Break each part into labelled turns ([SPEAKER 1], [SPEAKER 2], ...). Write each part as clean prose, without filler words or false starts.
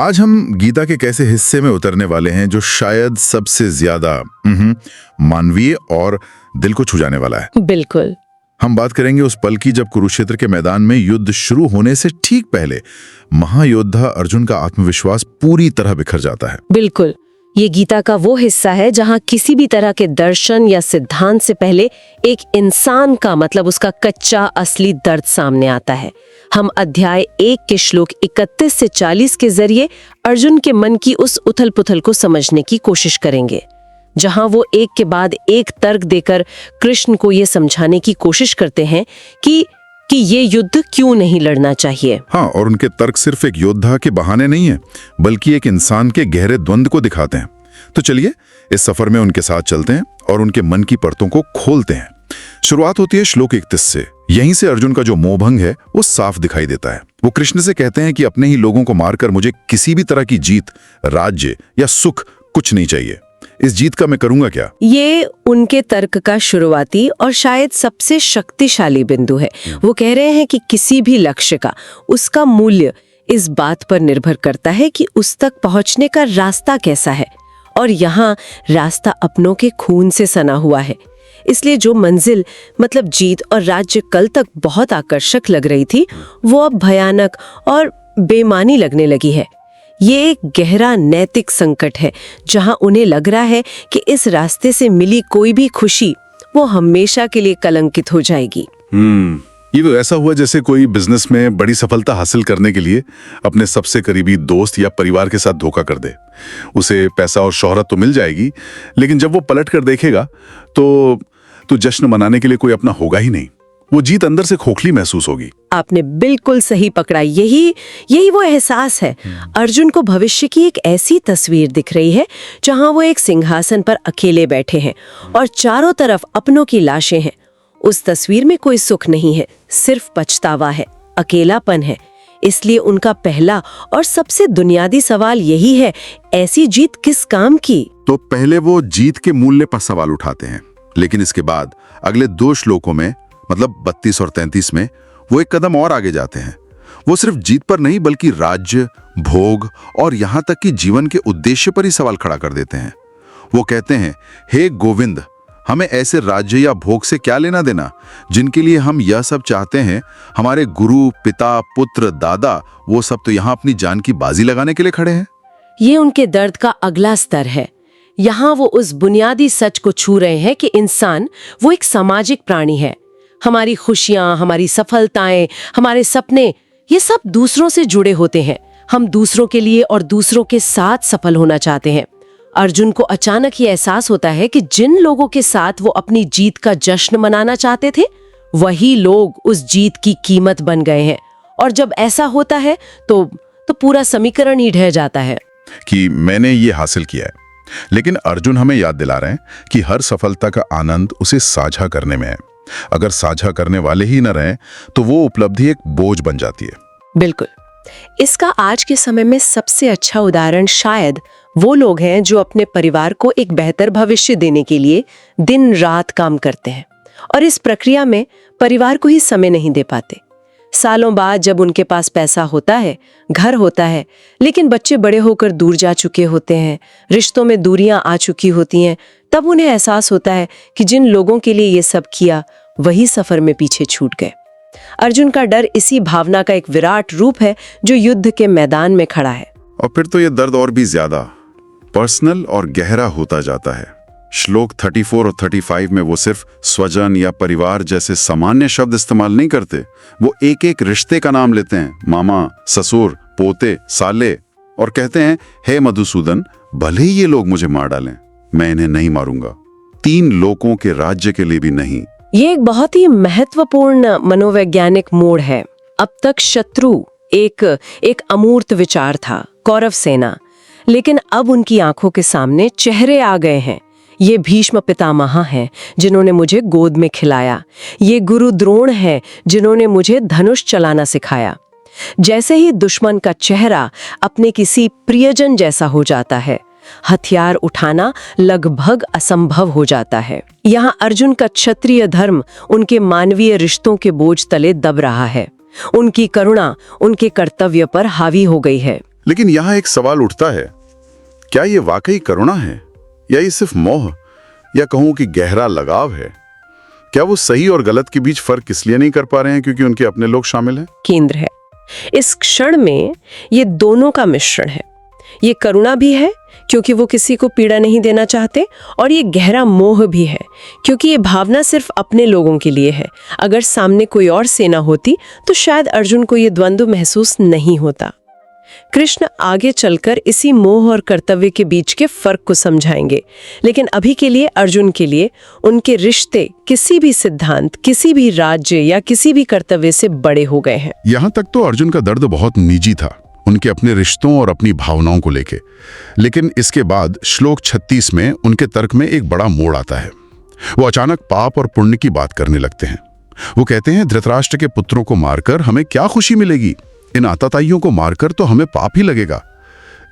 [SPEAKER 1] आज हम गीता के कैसे हिस्से में उतरने वाले हैं जो शायद सबसे ज्यादा मानवीय और दिल को छू जाने वाला है।
[SPEAKER 2] बिल्कुल।
[SPEAKER 1] हम बात करेंगे उस पल की जब कुरुक्षेत्र के मैदान में युद्ध शुरू होने से ठीक पहले महायोद्धा अर्जुन का आत्मविश्वास पूरी तरह बिखर जाता है।
[SPEAKER 2] बिल्कुल, ये गीता का वो हिस्सा है जहाँ किसी भी तरह के दर्शन या सिद्धांत से पहले एक इंसान का मतलब उसका कच्चा असली दर्द सामने आता है। हम अध्याय 1 के श्लोक 31 से 40 के जरिए अर्जुन के मन की उस उथल पुथल को समझने की कोशिश करेंगे, जहां वो एक के बाद एक तर्क देकर कृष्ण को ये समझाने की कोशिश करते हैं कि ये युद्ध क्यों नहीं लड़ना चाहिए।
[SPEAKER 1] हाँ, और उनके तर्क सिर्फ एक योद्धा के बहाने नहीं है, बल्कि एक इंसान के गहरे द्वंद्व को दिखाते हैं। तो चलिए इस सफर में उनके साथ चलते हैं और उनके मन की परतों को खोलते हैं। शुरुआत होती है श्लोक 31 से। यहीं से अर्जुन का जो मोहभंग है वो साफ दिखाई देता है। वो कृष्ण से कहते हैं कि अपने ही लोगों को मारकर मुझे किसी भी तरह की जीत, राज्य या सुख कुछ नहीं चाहिए। इस जीत का मैं करूंगा क्या?
[SPEAKER 2] ये उनके तर्क का शुरुआती और शायद सबसे शक्तिशाली बिंदु है। वो कह रहे हैं कि किसी भी लक्ष्य का उसका मूल्य इस बात पर निर्भर करता है कि उस तक पहुंचने का रास्ता कैसा है, और यहाँ रास्ता अपनों के खून से सना हुआ है। इसलिए जो मंजिल मतलब जीत और राज्य कल तक बहुत आकर्षक लग रही थी, वो अब भयानक और बेमानी लगने लगी है। ये एक गहरा नैतिक संकट है, जहां उन्हें लग रहा है कि इस रास्ते से मिली कोई भी खुशी वो हमेशा के लिए कलंकित हो जाएगी।
[SPEAKER 1] ये तो ऐसा हुआ जैसे कोई बिजनेस में बड़ी सफलता हासिल करने के लिए अपने सबसे करीबी दोस्त या परिवार के साथ धोखा कर दे। उसे पैसा और शोहरत तो मिल जाएगी, लेकिन जब वो पलट कर देखेगा तो जश्न मनाने के लिए कोई अपना होगा ही नहीं। वो जीत अंदर से खोखली महसूस होगी।
[SPEAKER 2] आपने बिल्कुल सही पकड़ा। यही वो एहसास है। अर्जुन को भविष्य की एक ऐसी तस्वीर दिख रही है जहां वो एक सिंहासन पर अकेले बैठे हैं और चारों तरफ अपनों की लाशें हैं। उस तस्वीर में कोई सुख नहीं है, सिर्फ पछतावा है, अकेलापन है। इसलिए उनका पहला और सबसे बुनियादी सवाल यही है, ऐसी जीत किस काम की?
[SPEAKER 1] तो पहले वो जीत के मूल्य पर सवाल उठाते हैं, लेकिन इसके बाद अगले 2 श्लोकों में मतलब 32 और 33 में वो एक कदम और आगे जाते हैं। वो सिर्फ जीत पर नहीं बल्कि राज्य, भोग और यहाँ तक कि जीवन के उद्देश्य पर ही सवाल खड़ा कर देते हैं। वो कहते हैं, हे गोविंद, हमें ऐसे राज्य या भोग से क्या लेना देना जिनके लिए हम यह सब चाहते हैं। हमारे गुरु, पिता, पुत्र, दादा, वो सब तो यहाँ अपनी जान की बाजी लगाने के लिए खड़े हैं।
[SPEAKER 2] ये उनके दर्द का अगला स्तर है। यहाँ वो उस बुनियादी सच को छू रहे हैं कि इंसान वो एक सामाजिक प्राणी है। हमारी खुशियां, हमारी सफलताएं, हमारे सपने, ये सब दूसरों से जुड़े होते हैं। हम दूसरों के लिए और दूसरों के साथ सफल होना चाहते हैं। अर्जुन को अचानक ये एहसास होता है कि जिन लोगों के साथ वो अपनी जीत का जश्न मनाना चाहते थे, वही लोग उस जीत की कीमत बन गए हैं। और जब ऐसा होता है तो पूरा समीकरण ही ढह जाता है
[SPEAKER 1] कि मैंने ये हासिल किया है। लेकिन अर्जुन हमें याद दिला रहे हैं कि हर सफलता का आनंद उसे साझा करने में है। अगर साझा करने वाले ही न रहें तो वो उपलब्धि एक बोझ बन जाती है।
[SPEAKER 2] बिल्कुल। इसका आज के समय में सबसे अच्छा उदाहरण शायद वो लोग हैं जो अपने परिवार को एक बेहतर भविष्य देने के लिए दिन रात काम करते हैं और इस प्रक्रिया में परिवार को ही समय नहीं दे पाते। सालों बाद जब उनके पास पैसा होता है, घर होता है, लेकिन बच्चे बड़े होकर दूर जा चुके होते हैं, रिश्तों में दूरियां आ चुकी होती हैं, तब उन्हें एहसास होता है कि जिन लोगों के लिए ये सब किया वही सफर में पीछे छूट गए। अर्जुन का डर इसी भावना का एक विराट रूप है जो युद्ध के मैदान में खड़ा है।
[SPEAKER 1] और फिर तो ये दर्द और भी ज्यादा पर्सनल और गहरा होता जाता है। श्लोक 34 और 35 में वो सिर्फ स्वजन या परिवार जैसे सामान्य शब्द इस्तेमाल नहीं करते, वो एक एक रिश्ते का नाम लेते हैं, मामा, ससुर, पोते, साले, और कहते हैं, हे मधुसूदन, भले ही ये लोग मुझे मार डालें, मैं इन्हें नहीं मारूंगा। 3 लोगों के राज्य के लिए भी नहीं।
[SPEAKER 2] ये एक बहुत ही महत्वपूर्ण मनोवैज्ञानिक मोड़ है। अब तक शत्रु एक अमूर्त विचार था, कौरव सेना, लेकिन अब उनकी आंखों के सामने चेहरे आ गए हैं। ये भीष्म पितामह हैं जिन्होंने मुझे गोद में खिलाया। ये गुरु द्रोण हैं जिन्होंने मुझे धनुष चलाना सिखाया। जैसे ही दुश्मन का चेहरा अपने किसी प्रियजन जैसा हो जाता है, हथियार उठाना लगभग असंभव हो जाता है। यहाँ अर्जुन का क्षत्रिय धर्म उनके मानवीय रिश्तों के बोझ तले दब रहा है। उनकी करुणा उनके कर्तव्य पर हावी हो गई है।
[SPEAKER 1] लेकिन यहाँ एक सवाल उठता है, क्या ये वाकई करुणा है या ये सिर्फ मोह या कहूं कि गहरा लगाव है? क्या वो सही और गलत के बीच फर्क इसलिए नहीं कर पा रहे हैं क्योंकि उनके अपने लोग शामिल हैं?
[SPEAKER 2] केंद्र है इस क्षण में ये दोनों का मिश्रण है। ये करुणा भी है क्योंकि वो किसी को पीड़ा नहीं देना चाहते, और ये गहरा मोह भी है क्योंकि ये भावना सिर्फ अपने लोगों के लिए है। अगर सामने कोई और सेना होती तो शायद अर्जुन को ये द्वंद्व महसूस नहीं होता। कृष्ण आगे चलकर इसी मोह और कर्तव्य के बीच के फर्क को समझाएंगे, लेकिन अभी के लिए अर्जुन के लिए उनके रिश्ते किसी भी सिद्धांत, किसी भी राज्य या किसी भी कर्तव्य से बड़े हो गए हैं।
[SPEAKER 1] यहाँ तक तो अर्जुन का दर्द बहुत निजी था, उनके अपने रिश्तों और अपनी भावनाओं को लेके। लेकिन इसके बाद श्लोक 36 में उनके तर्क में एक बड़ा मोड़ आता है। वो अचानक पाप और पुण्य की बात करने लगते हैं। वो कहते हैं, धृतराष्ट्र के पुत्रों को मारकर हमें क्या खुशी मिलेगी? इन आताताइयों को मारकर तो हमें पाप ही लगेगा।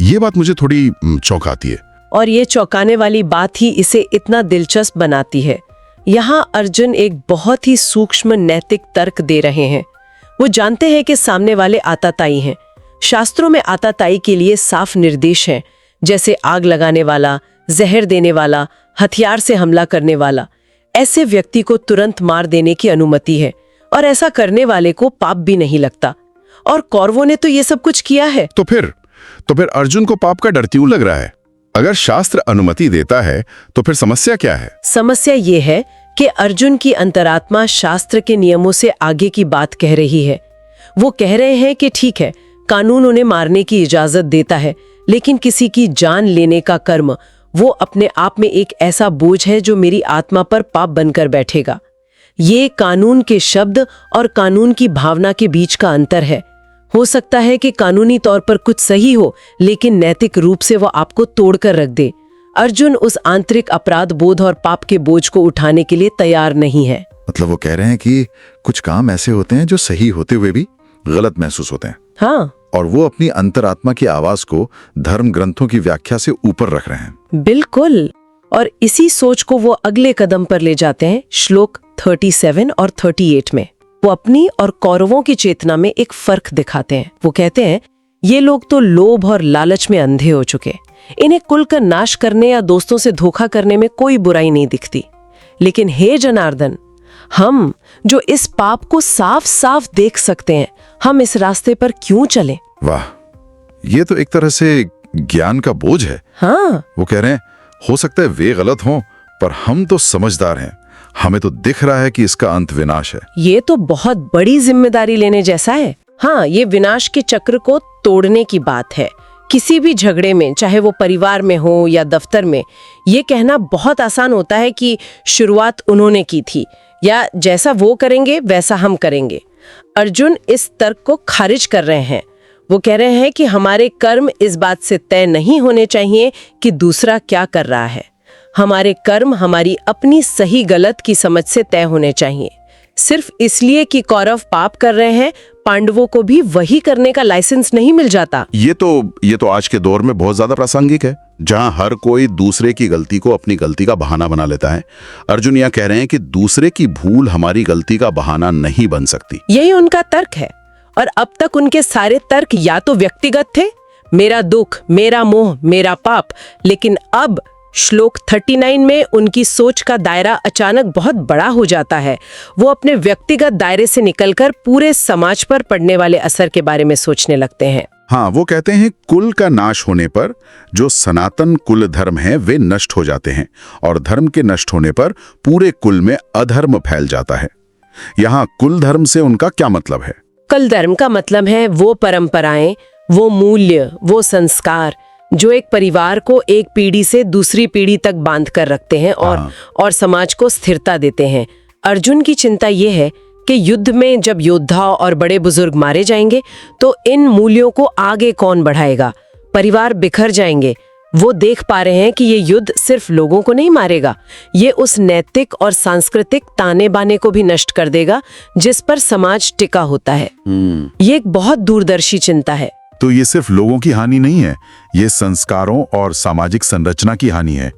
[SPEAKER 1] ये बात मुझे थोड़ी चौंकाती है।
[SPEAKER 2] और ये चौंकाने वाली बात ही इसे इतना दिलचस्प बनाती है। यहाँ अर्जुन एक बहुत ही सूक्ष्म नैतिक तर्क दे रहे हैं। वो जानते हैं कि सामने वाले आताताई हैं। शास्त्रों में आताताई के लिए साफ निर्देश हैं, जैसे आग लगाने वाला, जहर देने वाला, हथियार से हमला करने वाला। ऐसे व्यक्ति को तुरंत मार देने की अनुमति है, और ऐसा करने वाले को पाप भी नहीं लगता। और कौरवों ने तो ये सब कुछ किया है।
[SPEAKER 1] तो फिर अर्जुन को पाप का डर क्यों लग रहा है? अगर शास्त्र अनुमति देता है तो फिर समस्या क्या है?
[SPEAKER 2] समस्या ये है कि अर्जुन की अंतरात्मा शास्त्र के नियमों से आगे की बात कह रही है। वो कह रहे हैं कि ठीक है, कानून उन्हें मारने की इजाजत देता है, लेकिन किसी की जान लेने का कर्म वो अपने आप में एक ऐसा बोझ है जो मेरी आत्मा पर पाप बनकर बैठेगा। ये कानून के शब्द और कानून की भावना के बीच का अंतर है। हो सकता है कि कानूनी तौर पर कुछ सही हो, लेकिन नैतिक रूप से वो आपको तोड़कर रख दे। अर्जुन उस आंतरिक अपराध बोध और पाप के बोझ को उठाने के लिए तैयार नहीं है।
[SPEAKER 3] मतलब वो कह रहे हैं कि कुछ काम ऐसे होते हैं जो सही होते हुए भी गलत महसूस होते हैं।
[SPEAKER 2] हाँ,
[SPEAKER 3] और वो अपनी अंतरात्मा की आवाज को धर्म ग्रंथों की व्याख्या से ऊपर रख रहे हैं।
[SPEAKER 2] बिल्कुल। और इसी सोच को वो अगले कदम पर ले जाते हैं श्लोक 37 और 38 में। वो अपनी और कौरवों की चेतना में एक फर्क दिखाते हैं। वो कहते हैं, ये लोग तो लोभ और लालच में अंधे हो चुके। इन्हें कुल का नाश करने या दोस्तों से धोखा करने में कोई बुराई नहीं दिखती। लेकिन हे जनार्दन, हम जो इस पाप को साफ साफ देख सकते हैं, हम इस रास्ते पर क्यों चलें?
[SPEAKER 3] वाह, ये तो एक तरह से ज्ञान का बोझ है।
[SPEAKER 2] हाँ,
[SPEAKER 3] वो कह रहे हैं, हो सकता है वे गलत हों, पर हम तो समझदार हैं। हमें तो दिख रहा है कि इसका अंत विनाश है।
[SPEAKER 2] ये तो बहुत बड़ी जिम्मेदारी लेने जैसा है। हाँ, ये विनाश के चक्र को तोड़ने की बात है। किसी भी झगड़े में, चाहे वो परिवार में हो या दफ्तर में, ये कहना बहुत आसान होता है कि शुरुआत उन्होंने की थी, या जैसा वो करेंगे वैसा हम करेंगे। अर्जुन इस तर्क को खारिज कर रहे हैं। वो कह रहे हैं कि हमारे कर्म इस बात से तय नहीं होने चाहिए कि दूसरा क्या कर रहा है। हमारे कर्म हमारी अपनी सही गलत की समझ से तय होने चाहिए। सिर्फ इसलिए कि कौरव पाप कर रहे हैं, पांडवों को भी वही करने का लाइसेंस नहीं मिल जाता।
[SPEAKER 1] ये तो आज के दौर में बहुत ज्यादा प्रासंगिक है, जहां हर कोई दूसरे की गलती को अपनी गलती का बहाना बना लेता है। अर्जुन यह कह रहे हैं कि दूसरे की भूल हमारी गलती का बहाना नहीं बन सकती।
[SPEAKER 2] यही उनका तर्क है। और अब तक उनके सारे तर्क या तो व्यक्तिगत थे, मेरा दुख, मेरा मोह, मेरा पाप। लेकिन अब श्लोक 39 में उनकी सोच का दायरा अचानक बहुत बड़ा हो जाता है। वो अपने व्यक्तिगत दायरे से निकलकर पूरे समाज पर पड़ने वाले असर के बारे में सोचने लगते हैं।
[SPEAKER 1] हाँ, वो कहते हैं कुल का नाश होने पर जो सनातन कुल धर्म है वे नष्ट हो जाते हैं, और धर्म के नष्ट होने पर पूरे कुल में अधर्म फैल जाता है। यहाँ कुल धर्म से उनका क्या मतलब है?
[SPEAKER 2] कुल धर्म का मतलब है वो परंपराएं, वो मूल्य, वो संस्कार जो एक परिवार को एक पीढ़ी से दूसरी पीढ़ी तक बांध कर रखते हैं और समाज को स्थिरता देते हैं। अर्जुन की चिंता ये है कि युद्ध में जब योद्धा और बड़े बुजुर्ग मारे जाएंगे तो इन मूल्यों को आगे कौन बढ़ाएगा? परिवार बिखर जाएंगे। वो देख पा रहे हैं कि ये युद्ध सिर्फ लोगों को नहीं मारेगा, ये उस नैतिक और सांस्कृतिक ताने बाने को भी नष्ट कर देगा जिस पर समाज टिका होता है। ये एक बहुत दूरदर्शी चिंता है।
[SPEAKER 1] तो ये सिर्फ लोगों की हानि नहीं है, ये संस्कारों और सामाजिक संरचना की हानि है।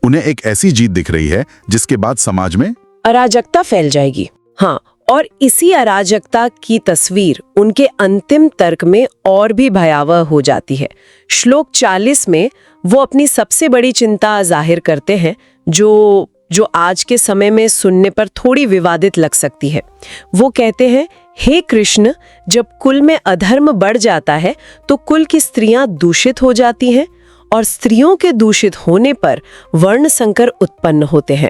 [SPEAKER 1] उन्हें एक ऐसी जीत दिख रही है जिसके बाद समाज में
[SPEAKER 2] अराजकता फैल जाएगी। हाँ, और इसी अराजकता की तस्वीर उनके अंतिम तर्क में और भी भयावह हो जाती है। श्लोक 40 में वो अपनी सबसे बड़ी चिंता जाहिर करते हैं, जो आज के समय में सुनने पर थोड़ी विवादित लग सकती है। वो कहते हैं, हे कृष्ण, जब कुल में अधर्म बढ़ जाता है तो कुल की स्त्रियां दूषित हो जाती हैं और स्त्रियों के दूषित होने पर वर्ण संकर उत्पन्न होते हैं।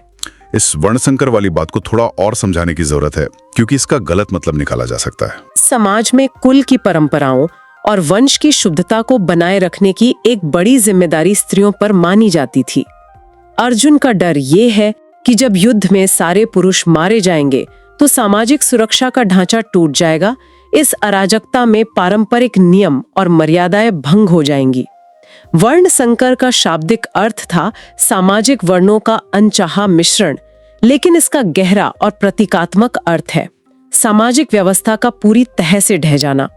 [SPEAKER 3] इस वर्ण संकर वाली बात को थोड़ा और समझाने की जरूरत है, क्योंकि इसका गलत मतलब निकाला जा सकता है।
[SPEAKER 2] समाज में कुल की परंपराओं और वंश की शुद्धता को बनाए रखने की एक बड़ी जिम्मेदारी स्त्रियों पर मानी जाती थी। अर्जुन का डर ये है कि जब युद्ध में सारे पुरुष मारे जाएंगे तो सामाजिक सुरक्षा का ढांचा टूट जाएगा। इस अराजकता में पारंपरिक नियम और मर्यादाएं भंग हो जाएंगी। वर्ण संकर का शाब्दिक अर्थ था सामाजिक वर्णों का अनचाहा मिश्रण, लेकिन इसका गहरा और प्रतीकात्मक अर्थ है सामाजिक व्यवस्था का पूरी तरह से ढह जाना।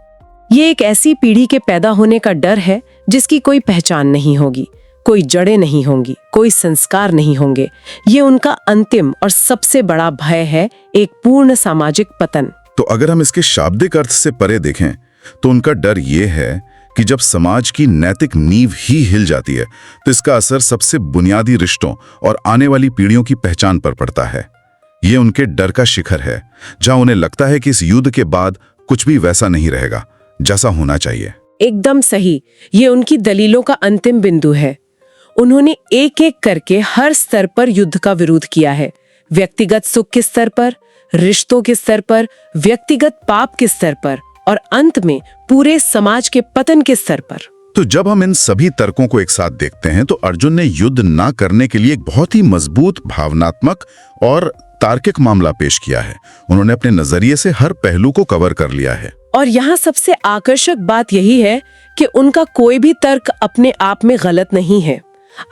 [SPEAKER 2] ये एक ऐसी पीढ़ी के पैदा होने का डर है जिसकी कोई पहचान नहीं होगी, कोई जड़ें नहीं होंगी, कोई संस्कार नहीं होंगे। ये उनका अंतिम और सबसे बड़ा भय है, एक पूर्ण सामाजिक पतन।
[SPEAKER 3] तो अगर हम इसके शाब्दिक अर्थ से परे देखें तो उनका डर ये है कि जब समाज की नैतिक नींव ही हिल जाती है तो इसका असर सबसे बुनियादी रिश्तों और आने वाली पीढ़ियों की पहचान पर पड़ता है। ये उनके डर का शिखर है, जहां उन्हें लगता है कि इस युद्ध के बाद कुछ भी वैसा नहीं रहेगा जैसा होना चाहिए।
[SPEAKER 2] एकदम सही, ये उनकी दलीलों का अंतिम बिंदु है। उन्होंने एक एक करके हर स्तर पर युद्ध का विरोध किया है, व्यक्तिगत सुख के स्तर पर, रिश्तों के स्तर पर, व्यक्तिगत पाप के स्तर पर और अंत में पूरे समाज के पतन के स्तर पर।
[SPEAKER 3] तो जब हम इन सभी तर्कों को एक साथ देखते हैं तो अर्जुन ने युद्ध ना करने के लिए एक बहुत ही मजबूत, भावनात्मक और तार्किक मामला पेश किया है। उन्होंने अपने नजरिए से हर पहलू को कवर कर लिया है।
[SPEAKER 2] और यहाँ सबसे आकर्षक बात यही है कि उनका कोई भी तर्क अपने आप में गलत नहीं है।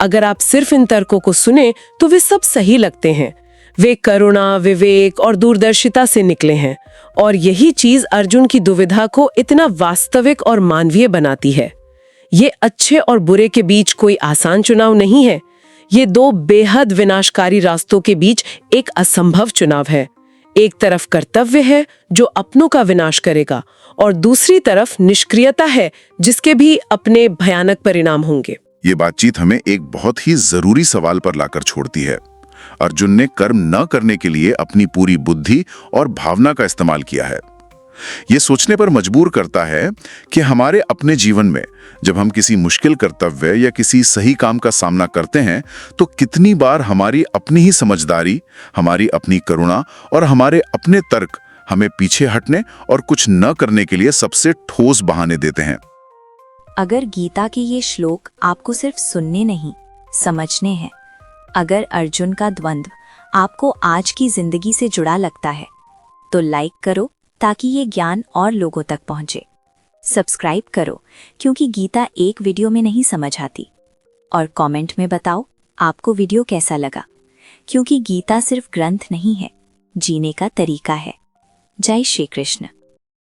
[SPEAKER 2] अगर आप सिर्फ इन तर्कों को सुने तो वे सब सही लगते हैं। वे करुणा, विवेक और दूरदर्शिता से निकले हैं और यही चीज अर्जुन की दुविधा को इतना वास्तविक और मानवीय बनाती है। ये अच्छे और बुरे के बीच कोई आसान चुनाव नहीं है। ये दो बेहद विनाशकारी रास्तों के बीच एक असंभव चुनाव है। एक तरफ कर्तव्य है जो अपनों का विनाश करेगा और दूसरी तरफ निष्क्रियता है जिसके भी अपने भयानक परिणाम होंगे।
[SPEAKER 3] ये बातचीत हमें एक बहुत ही जरूरी सवाल पर लाकर छोड़ती है। अर्जुन ने कर्म न करने के लिए अपनी पूरी बुद्धि और भावना का इस्तेमाल किया है। ये सोचने पर मजबूर करता है कि हमारे अपने जीवन में जब हम किसी मुश्किल कर्तव्य या किसी सही काम का सामना करते हैं तो कितनी बार हमारी अपनी ही समझदारी, हमारी अपनी करुणा और हमारे अपने तर्क हमें पीछे हटने और कुछ न करने के लिए सबसे ठोस बहाने देते हैं।
[SPEAKER 4] अगर गीता के ये श्लोक आपको सिर्फ सुनने नहीं, समझने हैं, अगर अर्जुन का द्वंद्व आपको आज की जिंदगी से जुड़ा लगता है तो लाइक करो ताकि ये ज्ञान और लोगों तक पहुंचे। सब्सक्राइब करो क्योंकि गीता एक वीडियो में नहीं समझ आती। और कमेंट में बताओ आपको वीडियो कैसा लगा, क्योंकि गीता सिर्फ ग्रंथ नहीं है, जीने का तरीका है। जय श्री कृष्ण।